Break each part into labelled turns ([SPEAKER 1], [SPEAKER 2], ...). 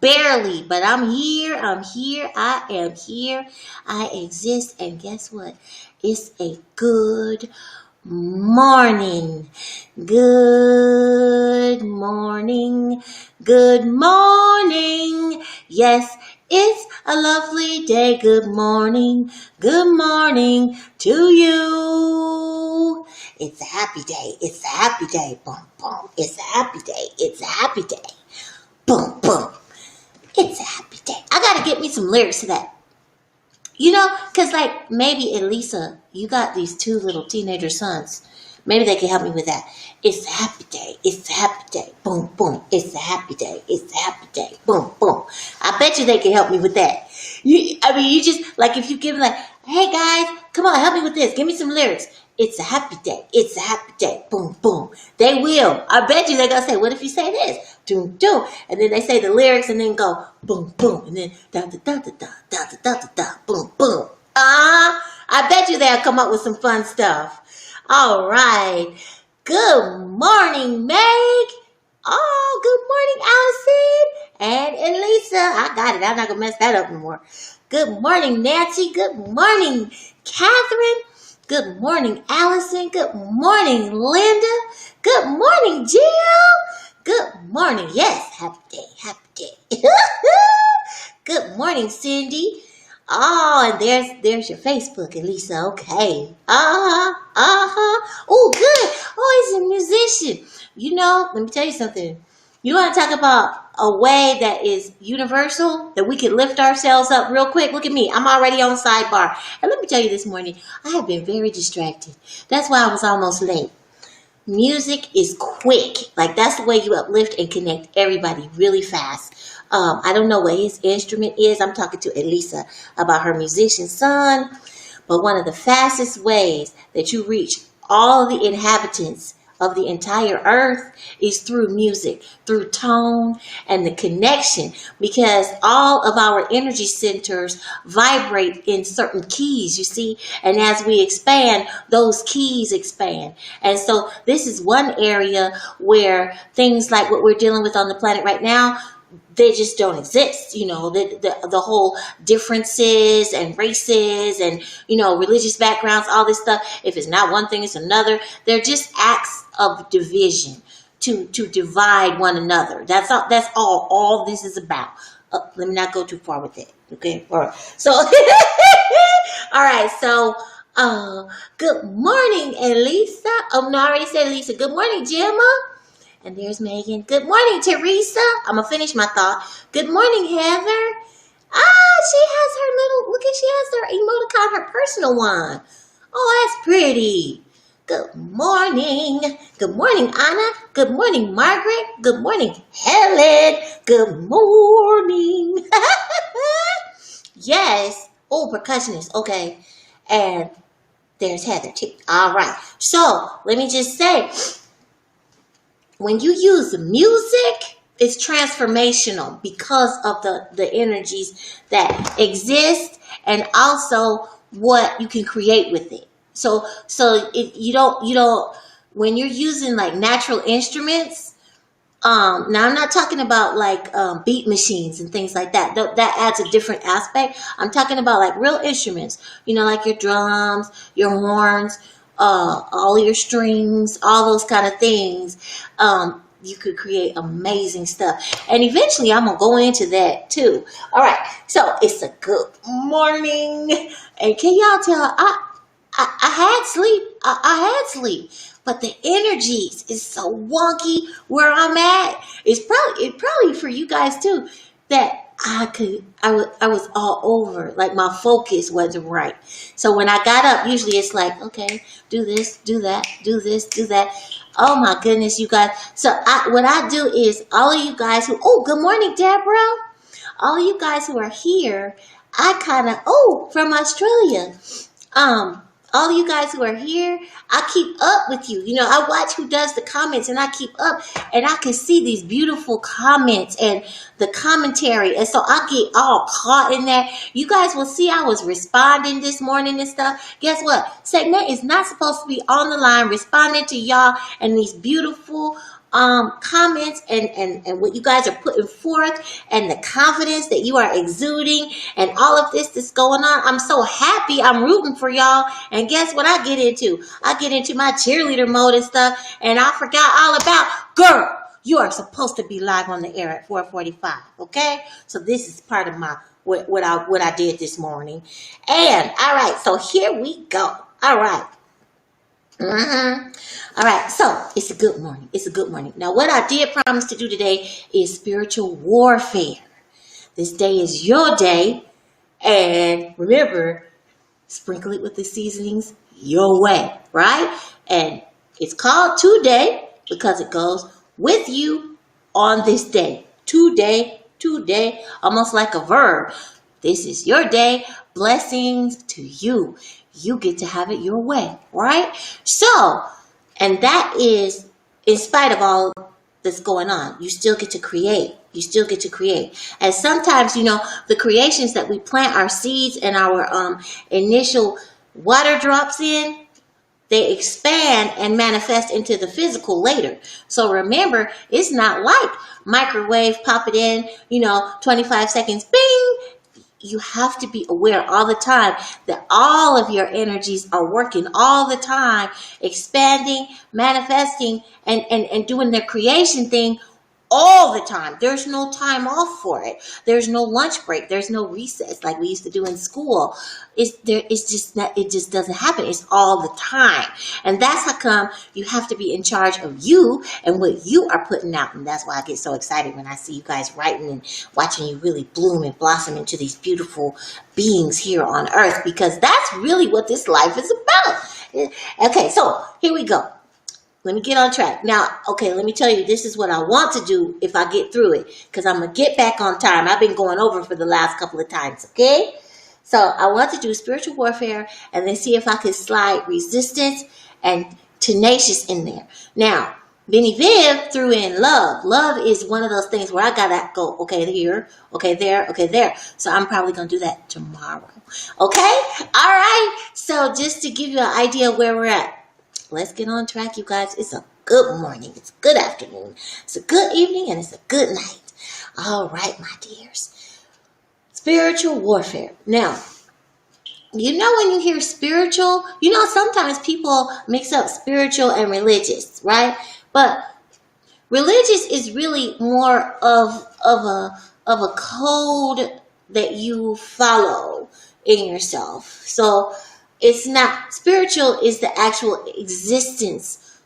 [SPEAKER 1] Barely, but I'm here. I'm here. I am here. I exist. And guess what? It's a good morning. Good morning. Good morning. Yes, it's a lovely day. Good morning. Good morning to you. It's a happy day. It's a happy day. Boom, boom. It's a happy day. It's a happy day. Boom, boom. It's a happy day. I gotta get me some lyrics to that. Because like maybe Elisa, you got these two little teenager sons. Maybe they can help me with that. It's a happy day. It's a happy day. Boom, boom. It's a happy day. It's a happy day. Boom, boom. I bet you they can help me with that. You just, like if you give them like, hey guys, come on, help me with this. Give me some lyrics. It's a happy day. It's a happy day. Boom, boom. They will. I bet you they're going to say, what if you say this? Doom, doom. And then they say the lyrics and then go boom, boom. And then da, da, da, da, da, da, da, da, da, boom, boom. I bet you they'll come up with some fun stuff. All right. Good morning, Meg. Oh, good morning, Allison. And Elisa. I got it. I'm not going to mess that up no more. Good morning, Nancy. Good morning, Catherine. Good morning, Allison. Good morning, Linda. Good morning, Jill. Good morning. Yes, happy day, happy day. Good morning, Cindy. Oh, and there's your Facebook, Elisa. Okay. Oh, good. Oh, he's a musician. Let me tell you something. You want to talk about a way that is universal, that we can lift ourselves up real quick? Look at me. I'm already on sidebar. And let me tell you this morning, I have been very distracted. That's why I was almost late. Music is quick. Like, that's the way you uplift and connect everybody really fast. I don't know what his instrument is. I'm talking to Elisa about her musician son. But one of the fastest ways that you reach all the inhabitants of the entire earth is through music, through tone and the connection, because all of our energy centers vibrate in certain keys, you see, and as we expand, those keys expand. And so this is one area where things like what we're dealing with on the planet right now, they just don't exist. The whole differences and races and, religious backgrounds, all this stuff. If it's not one thing, it's another. They're just acts of division to divide one another. That's all this is about. Let me not go too far with it. Okay. All right. So, all right. So, good morning, Elisa. Oh, no, I already said Elisa. Good morning, Gemma. And there's Megan. Good morning, Teresa. I'm going to finish my thought. Good morning, Heather. She has her emoticon, her personal one. Oh, that's pretty. Good morning. Good morning, Anna. Good morning, Margaret. Good morning, Helen. Good morning. Yes. Oh, percussionist. Okay. And there's Heather, too. All right. So, let me just say, when you use music, it's transformational because of the energies that exist and also what you can create with it. So if you don't, when you're using like natural instruments, now I'm not talking about like beat machines and things like that. That adds a different aspect. I'm talking about like real instruments, like your drums, your horns, all your strings, all those kind of things. You could create amazing stuff. And eventually I'm going to go into that too. All right. So it's a good morning. And can y'all tell, I had sleep. I had sleep. But the energies is so wonky where I'm at. It's probably for you guys too, that I was all over. Like my focus wasn't right. So when I got up, usually it's like, okay, do this, do that, do this, do that. Oh my goodness, you guys. So what I do is all of you guys good morning, Deborah. All of you guys who are here, from Australia. All of you guys who are here, I keep up with you. I watch who does the comments and I keep up and I can see these beautiful comments and the commentary. And so I get all caught in that. You guys will see I was responding this morning and stuff. Guess what? Segmet is not supposed to be on the line responding to y'all and these beautiful comments and what you guys are putting forth and the confidence that you are exuding and all of this that's going on. I'm so happy. I'm rooting for y'all. And guess what I get into? I get into my cheerleader mode and stuff, and I forgot all about, girl, you are supposed to be live on the air at 4:45. Okay? So this is part of my what I did this morning. And all right, so here we go. All right. All right, so it's a good morning. It's a good morning. Now, what I did promise to do today is spiritual warfare. This day is your day. And remember, sprinkle it with the seasonings your way, right? And it's called today because it goes with you on this day. Today, almost like a verb. This is your day. Blessings to you. You get to have it your way, right? So, and that is, in spite of all that's going on, you still get to create. You still get to create. And sometimes, the creations that we plant our seeds and our initial water drops in, they expand and manifest into the physical later. So remember, it's not like microwave, pop it in, 25 seconds, bing. You have to be aware all the time that all of your energies are working all the time, expanding, manifesting, and doing their creation thing all the time. There's no time off for it. There's no lunch break. There's no recess like we used to do in school. It just doesn't happen. It's all the time. And that's how come you have to be in charge of you and what you are putting out. And that's why I get so excited when I see you guys writing and watching you really bloom and blossom into these beautiful beings here on earth, because that's really what this life is about. Okay, so here we go. Let me get on track. Now, okay, let me tell you, this is what I want to do if I get through it, because I'm going to get back on time. I've been going over for the last couple of times, okay? So I want to do spiritual warfare and then see if I can slide resistance and tenacious in there. Now, Benny Viv threw in love. Love is one of those things where I got to go, okay, here, okay, there, okay, there. So I'm probably going to do that tomorrow, okay? All right. So just to give you an idea of where we're at. Let's get on track, you guys. It's a good morning. It's a good afternoon. It's a good evening, and it's a good night. All right, my dears. Spiritual warfare. Now, when you hear spiritual, sometimes people mix up spiritual and religious, right? But religious is really more of a code that you follow in yourself. So it's not, spiritual is the actual existence.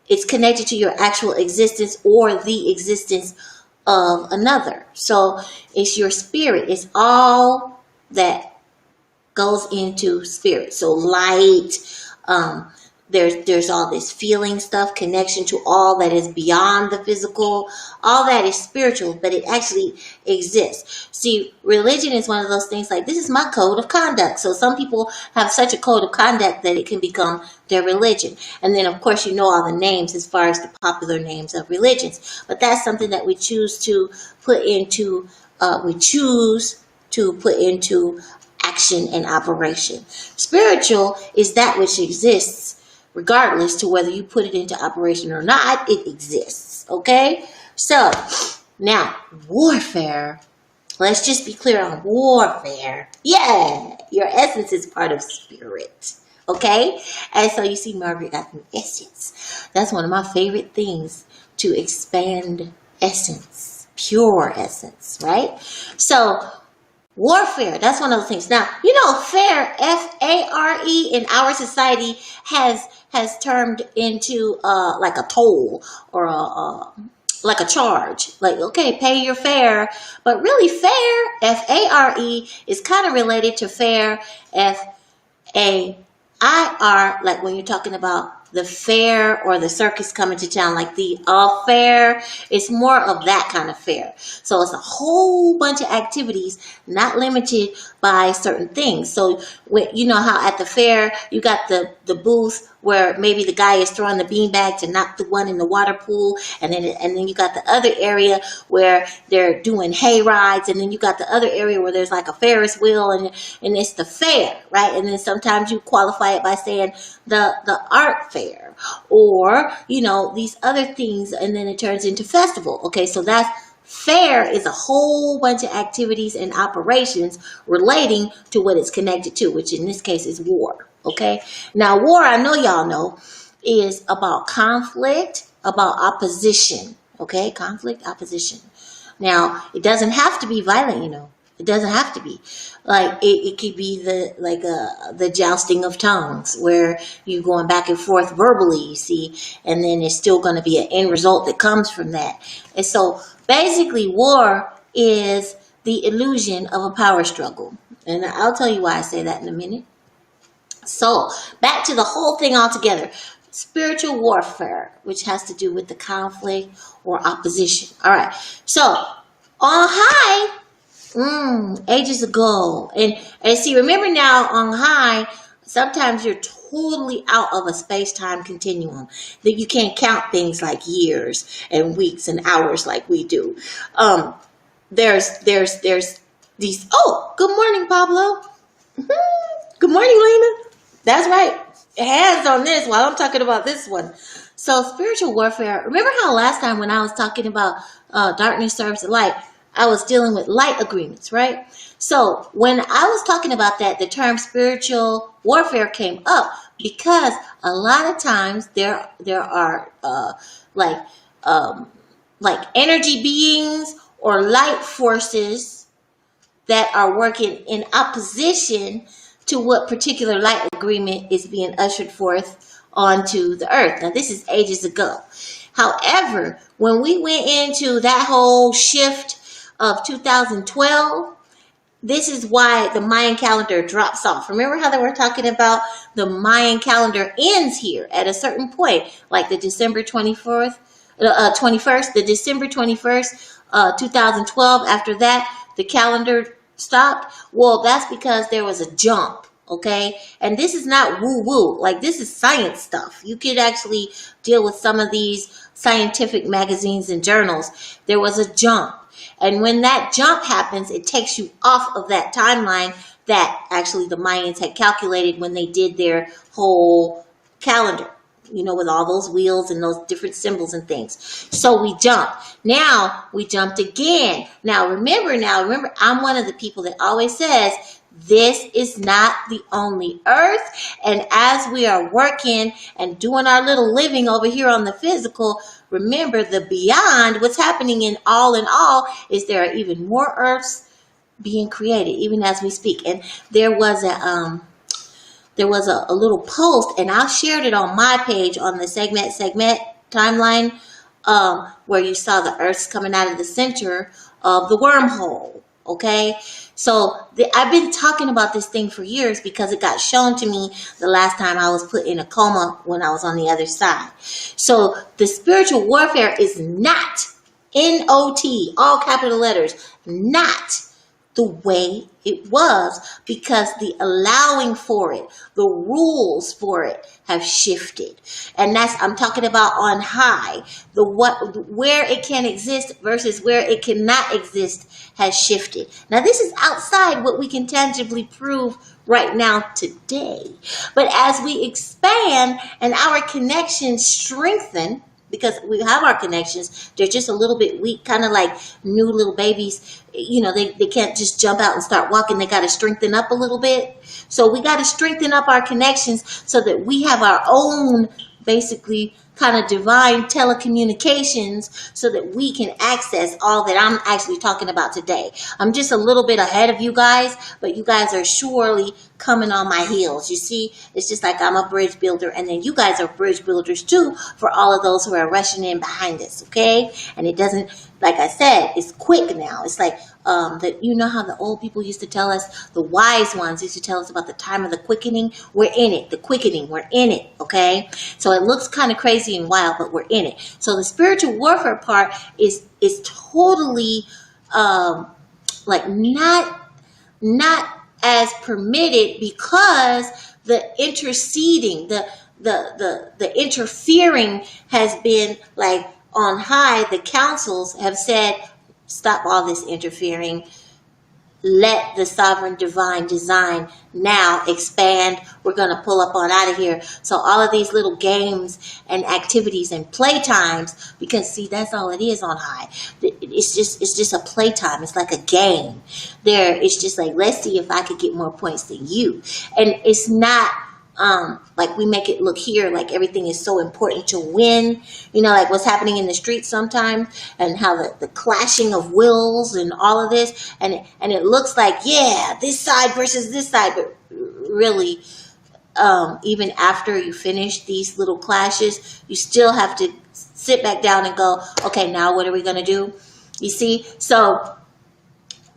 [SPEAKER 1] It's connected to your actual existence or the existence of another. So it's your spirit. It's all that goes into spirit. So light, there's all this feeling stuff, connection to all that is beyond the physical. All that is spiritual, but it actually exists. See, religion is one of those things like, this is my code of conduct. So some people have such a code of conduct that it can become their religion. And then, of course, all the names as far as the popular names of religions. But that's something that we choose to put into, action and operation. Spiritual is that which exists regardless to whether you put it into operation or not. It exists, okay? So, now, warfare. Let's just be clear on warfare. Yeah, your essence is part of spirit, okay? And so you see Margaret got an essence. That's one of my favorite things, to expand essence, pure essence, right? So, warfare, that's one of the things. Now, fair, F-A-R-E, in our society has turned into like a toll or like a charge. Like, okay, pay your fare. But really, fair, F-A-R-E, is kind of related to fair, F-A-I-R, like when you're talking about the fair or the circus coming to town, like the fair. It's more of that kind of fair. So it's a whole bunch of activities, not limited by certain things. So you know how at the fair you got the the booth where maybe the guy is throwing the beanbag to knock the one in the water pool, and then you got the other area where they're doing hay rides, and then you got the other area where there's like a Ferris wheel, and it's the fair, right? And then sometimes you qualify it by saying the art fair, or these other things, and then it turns into festival. Okay, so that's fair is a whole bunch of activities and operations relating to what it's connected to, which in this case is war. Okay, now war, I know y'all know, is about conflict, about opposition. Okay, conflict, opposition. Now, it doesn't have to be violent, It doesn't have to be. Like it could be the jousting of tongues, where you're going back and forth verbally, you see, and then there's still going to be an end result that comes from that. And so basically war is the illusion of a power struggle. And I'll tell you why I say that in a minute. So back to the whole thing altogether. Spiritual warfare, which has to do with the conflict or opposition. All right. So on high, ages ago, and see, remember now, on high, sometimes you're totally out of a space-time continuum, that you can't count things like years and weeks and hours like we do. There's these. Oh, good morning, Pablo. Good morning, Lena. That's right. Hands on this while I'm talking about this one. So spiritual warfare. Remember how last time when I was talking about darkness serves the light, I was dealing with light agreements, right? So when I was talking about that, the term spiritual warfare came up because a lot of times there are like energy beings or light forces that are working in opposition to what particular light agreement is being ushered forth onto the earth. Now, this is ages ago. However, when we went into that whole shift of 2012, this is why the Mayan calendar drops off. Remember how they were talking about the Mayan calendar ends here at a certain point, like the December 21st, the December 21st, 2012. After that, the calendar stopped. Well, that's because there was a jump. Okay, and this is not woo-woo. Like, this is science stuff. You could actually deal with some of these scientific magazines and journals. There was a jump. And when that jump happens, it takes you off of that timeline that actually the Mayans had calculated when they did their whole calendar, with all those wheels and those different symbols and things. So we jumped. Now we jumped again. Now remember, I'm one of the people that always says, this is not the only earth. And as we are working and doing our little living over here on the physical, remember the beyond, what's happening in all is there are even more earths being created, even as we speak. And there was a little post, and I shared it on my page on the Segmet timeline, where you saw the earths coming out of the center of the wormhole. Okay, so I've been talking about this thing for years because it got shown to me the last time I was put in a coma when I was on the other side. So the spiritual warfare is not, N-O-T, all capital letters, not the way it was, because the allowing for it, the rules for it have shifted. And I'm talking about on high. Where it can exist versus where it cannot exist has shifted. Now, this is outside what we can tangibly prove right now today. But as we expand and our connections strengthen, because we have our connections, they're just a little bit weak, kind of like new little babies. They can't just jump out and start walking. They got to strengthen up a little bit. So we got to strengthen up our connections so that we have our own, basically, kind of divine telecommunications, so that we can access all that I'm actually talking about today. I'm just a little bit ahead of you guys, but you guys are surely coming on my heels. You see, it's just like I'm a bridge builder, and then you guys are bridge builders too for all of those who are rushing in behind us, okay? And it doesn't, like I said, it's quick now. It's like that. You know how the old people used to tell us, the wise ones used to tell us about the time of the quickening? We're in it. The quickening, we're in it, okay? So it looks kind of crazy and wild, but we're in it. So the spiritual warfare part is totally like not as permitted, because the interceding, the interfering has been like on high. The councils have said, stop all this interfering. Let the sovereign divine design now expand. We're going to pull up on out of here. So all of these little games and activities and playtimes, because see, that's all it is on high. It's just a playtime. It's like a game. It's just like, let's see if I could get more points than you. And it's not like we make it look here like everything is so important to win, like what's happening in the streets sometimes, and how the clashing of wills and all of this, and it looks like, yeah, this side versus this side, but really, even after you finish these little clashes, you still have to sit back down and go, okay, now what are we going to do? You see? So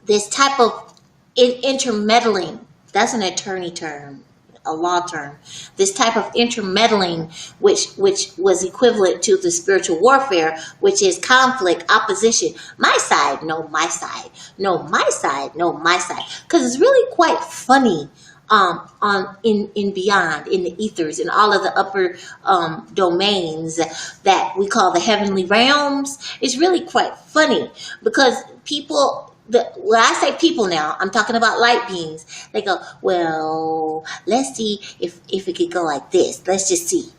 [SPEAKER 1] this type of intermeddling, that's an attorney term, a law term. This type of intermeddling, which was equivalent to the spiritual warfare, which is conflict, opposition. My side, no, my side. No, my side, no, my side. Because it's really quite funny in beyond, in the ethers, in all of the upper domains that we call the heavenly realms. It's really quite funny because people, when I say people now, I'm talking about light beings. They go, well, let's see if it could go like this. Let's just see,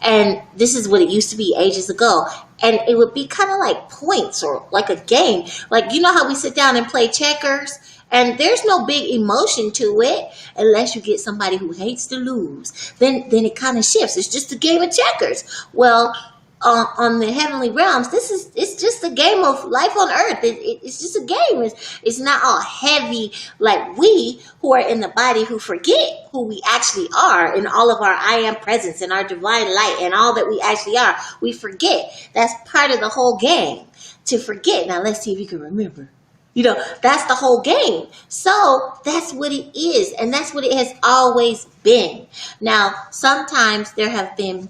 [SPEAKER 1] And this is what it used to be ages ago. And it would be kind of like points or like a game. Like, how we sit down and play checkers? And there's no big emotion to it unless you get somebody who hates to lose. Then it kind of shifts. It's just a game of checkers. Well, on the heavenly realms, it's just a game of life on earth. It's just a game. It's not all heavy like we who are in the body who forget who we actually are in all of our I am presence and our divine light and all that we actually are. We forget. That's part of the whole game, to forget. Now let's see if you can remember. That's the whole game. So that's what it is. And that's what it has always been. Now, sometimes there have been,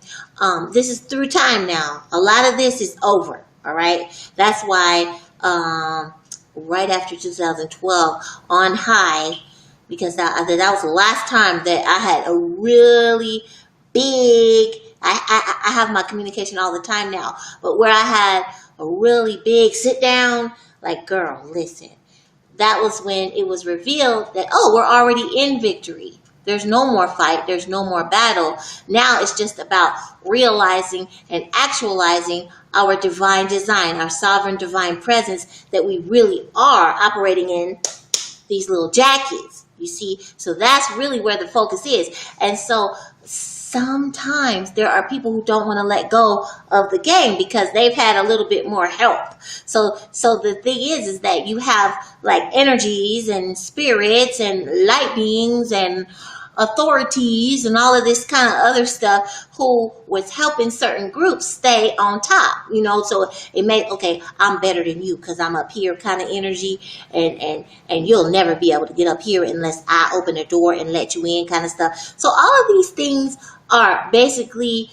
[SPEAKER 1] this is through time now. A lot of this is over. All right. That's why right after 2012 on high, because that was the last time that I had a really big, I have my communication all the time now, but where I had a really big sit down, like, girl, listen, that was when it was revealed that, we're already in victory. There's no more fight. There's no more battle. Now it's just about realizing and actualizing our divine design, our sovereign divine presence that we really are operating in these little jackets. You see? So that's really where the focus is. And so sometimes there are people who don't want to let go of the game because they've had a little bit more help. So the thing is that you have like energies and spirits and light beings and authorities and all of this kind of other stuff who was helping certain groups stay on top, so it made, okay, I'm better than you because I'm up here kind of energy, and you'll never be able to get up here unless I open the door and let you in kind of stuff. So all of these things are basically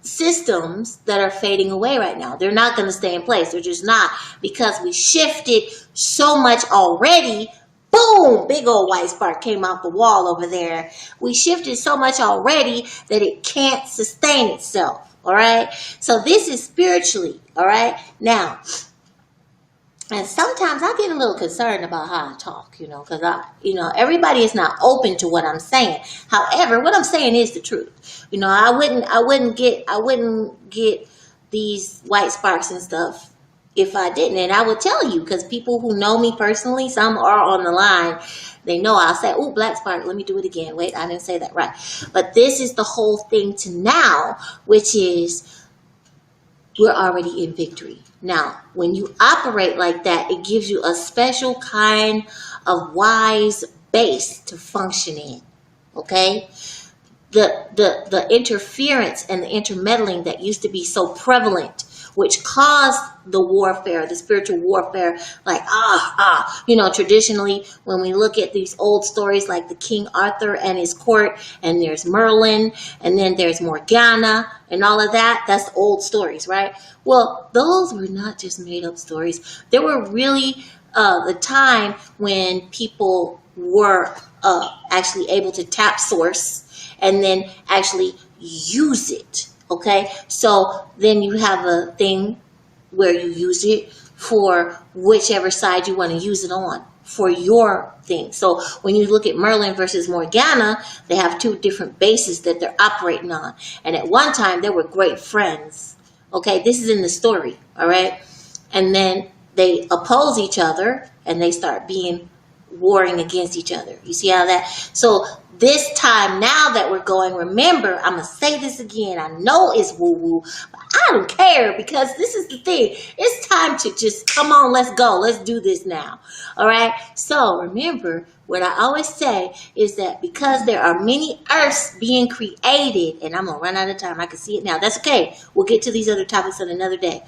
[SPEAKER 1] systems that are fading away right now. They're not going to stay in place. They're just not, because we shifted so much already. Boom! Big old white spark came off the wall over there. We shifted so much already that it can't sustain itself. All right? So this is spiritually. All right? Now, and sometimes I get a little concerned about how I talk, because everybody is not open to what I'm saying. However, what I'm saying is the truth. I wouldn't get these white sparks and stuff if I didn't. And I would tell you, because people who know me personally, some are on the line, they know I'll say, oh, black spark, let me do it again. Wait, I didn't say that right. But this is the whole thing to now, which is we're already in victory. Now, when you operate like that, it gives you a special kind of wise base to function in. Okay? The interference and the intermeddling that used to be so prevalent, which caused the warfare, the spiritual warfare, like, traditionally, when we look at these old stories like the King Arthur and his court, and there's Merlin, and then there's Morgana, and all of that, that's old stories, right? Well, those were not just made up stories. There were really the time when people were actually able to tap source and then actually use it. Okay, so then you have a thing where you use it for whichever side you want to use it on for your thing. So when you look at Merlin versus Morgana, they have two different bases that they're operating on. And at one time, they were great friends. Okay, this is in the story, all right? And then they oppose each other and they start being warring against each other. You see how that? So this time now that we're going, remember, I'm going to say this again. I know it's woo-woo, but I don't care because this is the thing. It's time to just come on, let's go. Let's do this now. All right? So remember, what I always say is that because there are many earths being created, and I'm going to run out of time. I can see it now. That's okay. We'll get to these other topics on another day.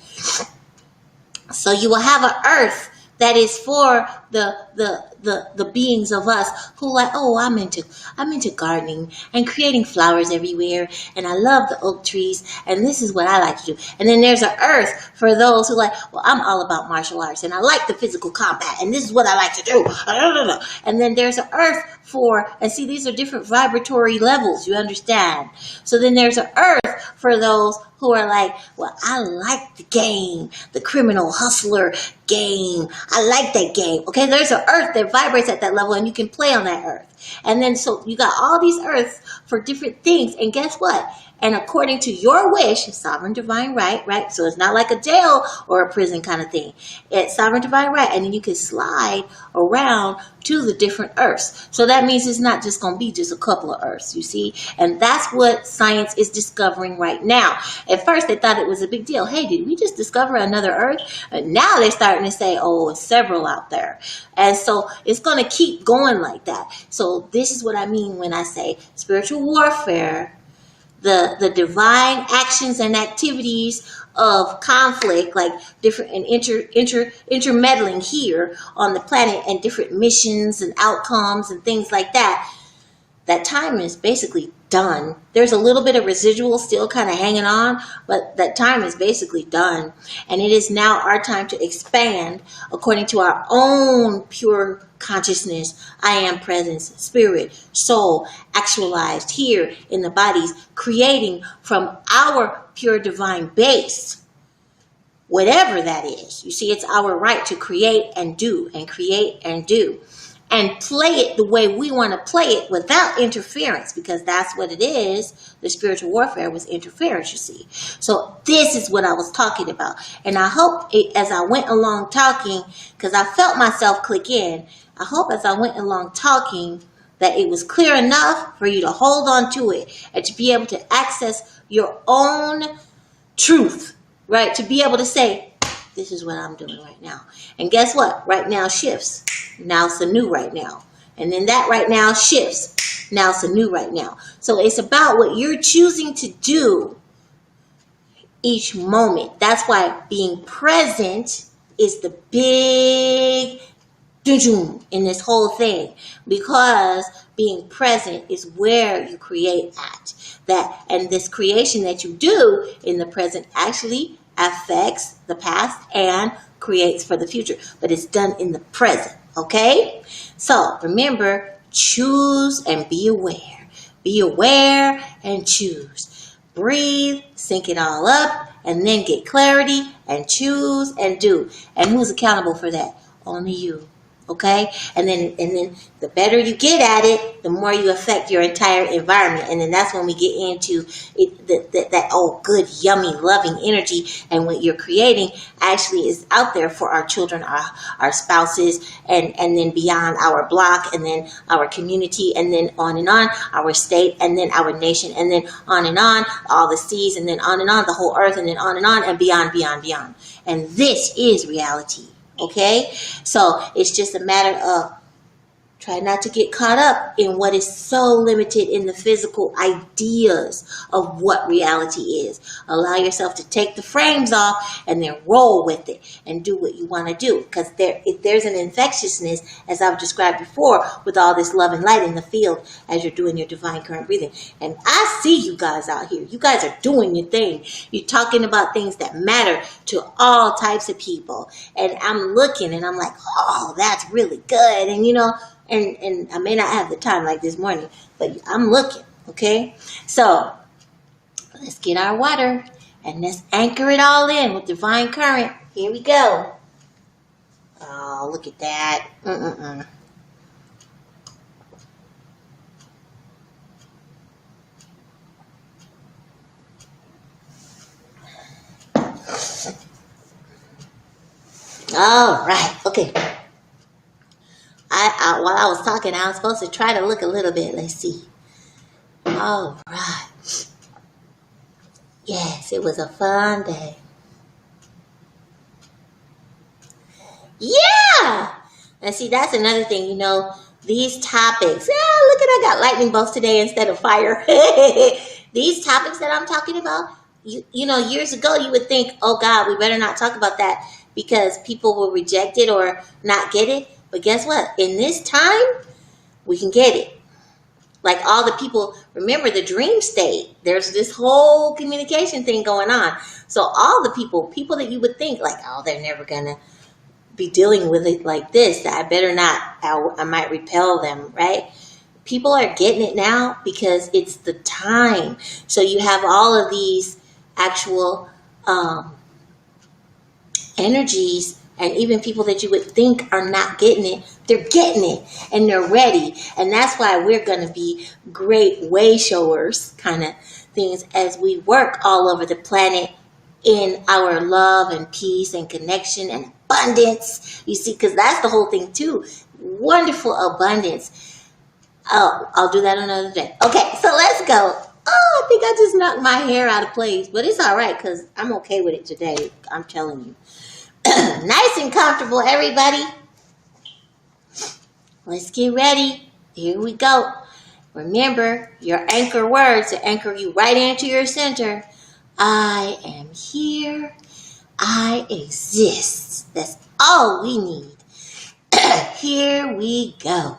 [SPEAKER 1] So you will have an earth that is for the beings of us who like, oh, I'm into gardening and creating flowers everywhere, and I love the oak trees, and this is what I like to do. And then there's an earth for those who like, well, I'm all about martial arts and I like the physical combat, and this is what I like to do. And then there's an earth for, and see, these are different vibratory levels, you understand? So then there's an earth for those who are like, well, I like the game, the criminal hustler game. I like that game. Okay, there's an earth that vibrates at that level and you can play on that earth. And then so you got all these earths for different things. And guess what? And according to your wish, sovereign divine right, right? So it's not like a jail or a prison kind of thing. It's sovereign divine right. And then you can slide around to the different earths. So that means it's not just going to be just a couple of earths, you see? And that's what science is discovering right now. At first, they thought it was a big deal. Hey, did we just discover another earth? And now they're starting to say, oh, it's several out there. And so it's going to keep going like that. So this is what I mean when I say spiritual warfare. The divine actions and activities of conflict, like different and intermeddling here on the planet, and different missions and outcomes and things like that. That time is basically done. There's a little bit of residual still kind of hanging on, but that time is basically done. And it is now our time to expand according to our own pure consciousness, I am presence, spirit, soul, actualized here in the bodies, creating from our pure divine base, whatever that is. You see, it's our right to create and do and create and do. And play it the way we want to play it without interference, because that's what it is. The spiritual warfare was interference, you see. So this is what I was talking about. And I hope as I went along talking, because I felt myself click in, I hope as I went along talking that it was clear enough for you to hold on to it and to be able to access your own truth, right? To be able to say, this is what I'm doing right now. And guess what? Right now shifts. Now it's a new right now. And then that right now shifts. Now it's a new right now. So it's about what you're choosing to do each moment. That's why being present is the big in this whole thing, because being present is where you create at that, and this creation that you do in the present actually affects the past and creates for the future, but it's done in the present. Okay, so remember, choose and be aware and choose. Breathe, sync it all up, and then get clarity and choose and do. And who's accountable for that? Only you. Okay, and then the better you get at it, the more you affect your entire environment, and then that's when we get into it, that oh, good, yummy, loving energy, and what you're creating actually is out there for our children, our spouses, and then beyond our block, and then our community, and then on, our state, and then our nation, and then on, all the seas, and then on, the whole earth, and then on, and beyond. And this is reality. Okay, so it's just a matter of try not to get caught up in what is so limited in the physical ideas of what reality is. Allow yourself to take the frames off and then roll with it and do what you want to do. Because if there's an infectiousness, as I've described before, with all this love and light in the field as you're doing your divine current breathing. And I see you guys out here. You guys are doing your thing. You're talking about things that matter to all types of people. And I'm looking and I'm like, oh, that's really good. And And I may not have the time like this morning, but I'm looking, okay? So let's get our water and let's anchor it all in with divine current. Here we go. Oh, look at that. All right. Okay. While I was talking, I was supposed to try to look a little bit. Let's see. All right. Yes, it was a fun day. Yeah. And see, that's another thing, these topics. Yeah, look at, I got lightning bolts today instead of fire. These topics that I'm talking about, years ago you would think, oh God, we better not talk about that because people will reject it or not get it. But guess what? In this time, we can get it. Like all the people, remember the dream state. There's this whole communication thing going on. So all the people that you would think like, oh, they're never going to be dealing with it like this. I better not. I might repel them, right? People are getting it now because it's the time. So you have all of these actual energies, and even people that you would think are not getting it, they're getting it and they're ready. And that's why we're going to be great way showers kind of things as we work all over the planet in our love and peace and connection and abundance. You see, because that's the whole thing too. Wonderful abundance. Oh, I'll do that another day. Okay, so let's go. Oh, I think I just knocked my hair out of place, but it's all right because I'm okay with it today. I'm telling you. Nice and comfortable, everybody. Let's get ready. Here we go. Remember, your anchor words to anchor you right into your center. I am here. I exist. That's all we need. Here we go.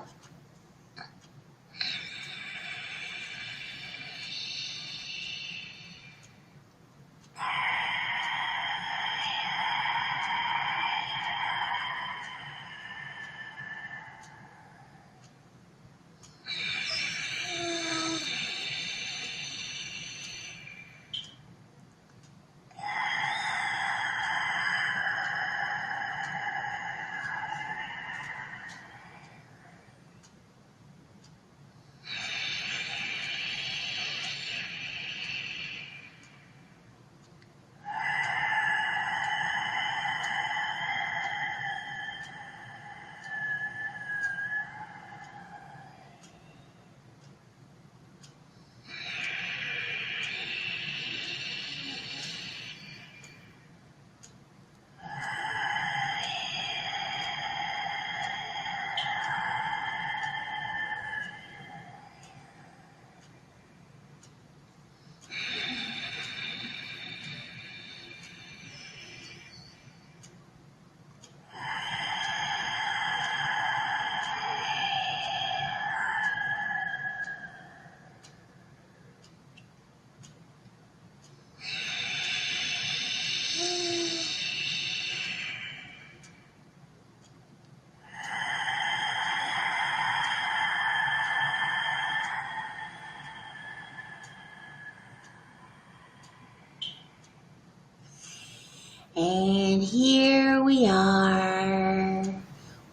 [SPEAKER 1] And here we are.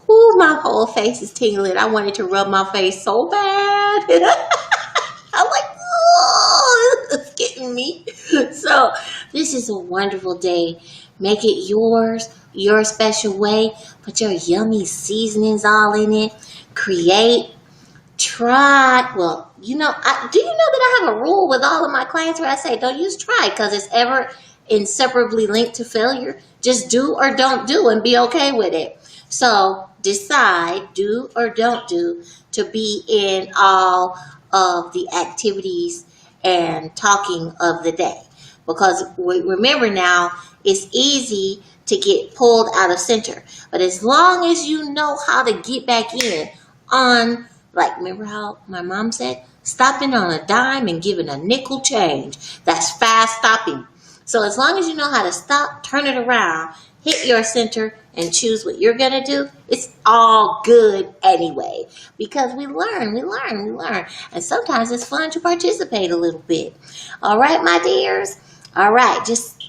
[SPEAKER 1] Ooh, my whole face is tingling. I wanted to rub my face so bad. I'm like, oh, it's getting me. So this is a wonderful day. Make it yours, your special way. Put your yummy seasonings all in it. Create. Try. Well, do you know that I have a rule with all of my clients where I say don't use try because it's ever inseparably linked to failure. Just do or don't do and be okay with it. So decide, do or don't do, to be in all of the activities and talking of the day. Because remember now, it's easy to get pulled out of center. But as long as you know how to get back in on, like, remember how my mom said, stopping on a dime and giving a nickel change. That's fast stopping. So as long as you know how to stop, turn it around, hit your center and choose what you're going to do, it's all good anyway. Because we learn. And sometimes it's fun to participate a little bit. All right, my dears? All right, just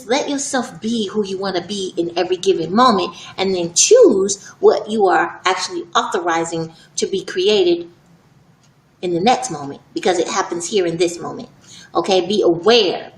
[SPEAKER 1] let yourself be who you want to be in every given moment, and then choose what you are actually authorizing to be created in the next moment, because it happens here in this moment. Okay, be aware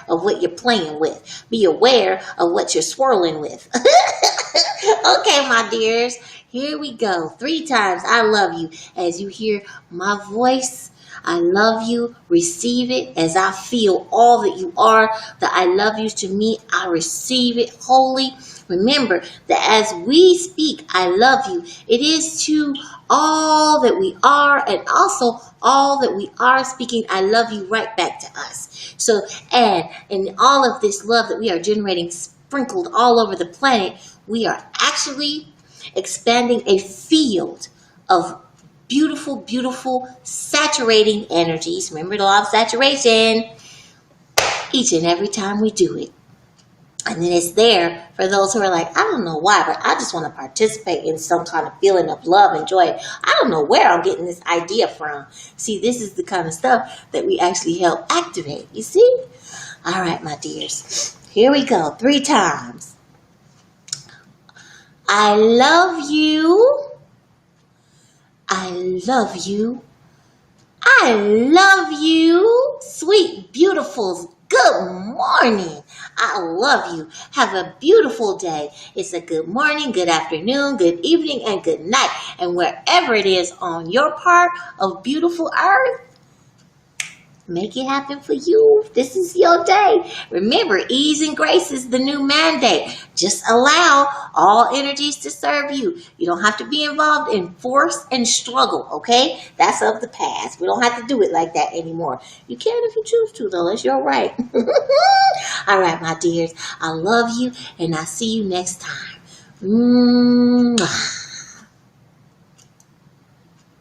[SPEAKER 1] of what you're playing with. Be aware of what you're swirling with. Okay, my dears, here we go. 3 times I love you. As you hear my voice, I love you. Receive it as I feel all that you are. The I love yous to me, I receive it wholly. Remember that as we speak, I love you, it is to all that we are, and also all that we are speaking, I love you right back to us. So, and in all of this love that we are generating, sprinkled all over the planet, we are actually expanding a field of beautiful, beautiful, saturating energies. Remember the law of saturation. Each and every time we do it. And then it's there for those who are like, I don't know why, but I just want to participate in some kind of feeling of love and joy. I don't know where I'm getting this idea from. See, this is the kind of stuff that we actually help activate. You see? All right, my dears. Here we go. 3 times. I love you. I love you. I love you. Sweet, beautifuls. Good morning. I love you. Have a beautiful day. It's a good morning, good afternoon, good evening, and good night. And wherever it is on your part of beautiful earth, make it happen for you. This is your day. Remember, ease and grace is the new mandate. Just allow all energies to serve you. You don't have to be involved in force and struggle, okay? That's of the past. We don't have to do it like that anymore. You can if you choose to, though. That's your right. All right, my dears. I love you, and I'll see you next time. Mwah.